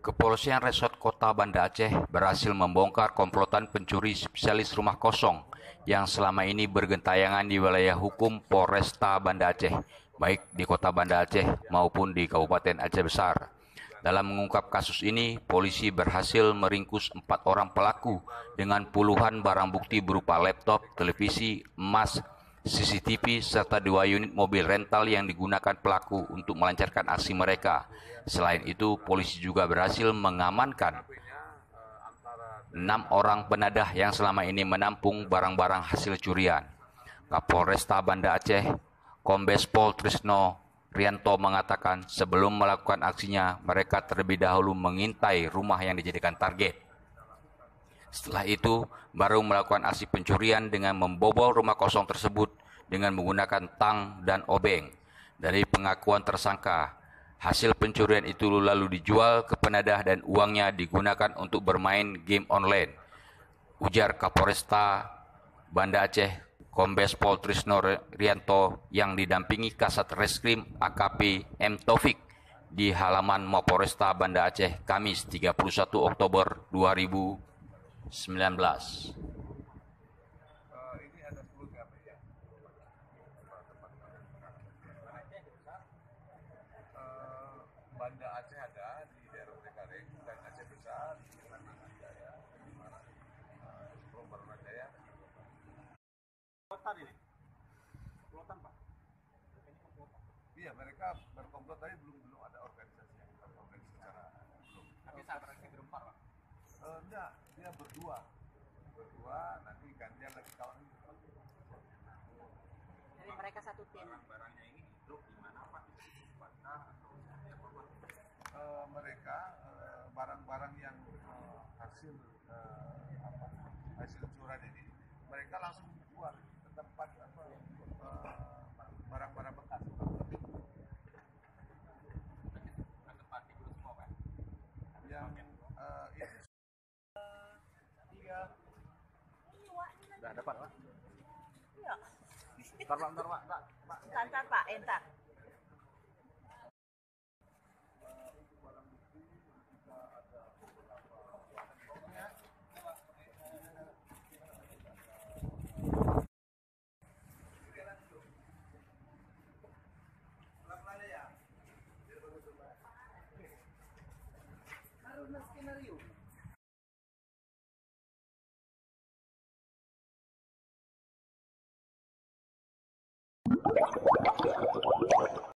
Kepolisian Resort Kota Banda Aceh berhasil membongkar komplotan pencuri spesialis rumah kosong yang selama ini bergentayangan di wilayah hukum Polresta Banda Aceh, baik di Kota Banda Aceh maupun di Kabupaten Aceh Besar. Dalam mengungkap kasus ini, polisi berhasil meringkus 4 orang pelaku dengan puluhan barang bukti berupa laptop, televisi, emas, CCTV, serta 2 unit mobil rental yang digunakan pelaku untuk melancarkan aksi mereka. Selain itu, polisi juga berhasil mengamankan 6 orang penadah yang selama ini menampung barang-barang hasil curian. Kapolresta Banda Aceh, Kombes Pol Trisno Rianto mengatakan sebelum melakukan aksinya, mereka terlebih dahulu mengintai rumah yang dijadikan target. Setelah itu, baru melakukan aksi pencurian dengan membobol rumah kosong tersebut dengan menggunakan tang dan obeng. Dari pengakuan tersangka, hasil pencurian itu lalu dijual ke penadah dan uangnya digunakan untuk bermain game online. Ujar Kapolresta Banda Aceh, Kombes Pol Trisno Rianto yang didampingi Kasat Reskrim AKP M. Taufik di halaman Mapolresta Banda Aceh Kamis 31 Oktober 2019. Banda Aceh ada di daerah Trenggalek dan Aceh Besar di Baranajaya, di mana Baranajaya. Komplotan ini, komplotan Pak. Iya, mereka berkomplot tadi belum ada organisasi yang terorganisasi secara belum. Tapi saat beraksi berempat Pak. Enggak, dia berdua, nanti gantian lagi kawan. Jadi mereka satu tim. Barang-barangnya ini hidup di mana Pak? Mereka barang-barang yang hasil curian ini mereka langsung dijual ke tempat barang-barang bekas. Yang itu sudah dapat Pak? Iya. Bentar Pak. Entar Pak, entar. Skenario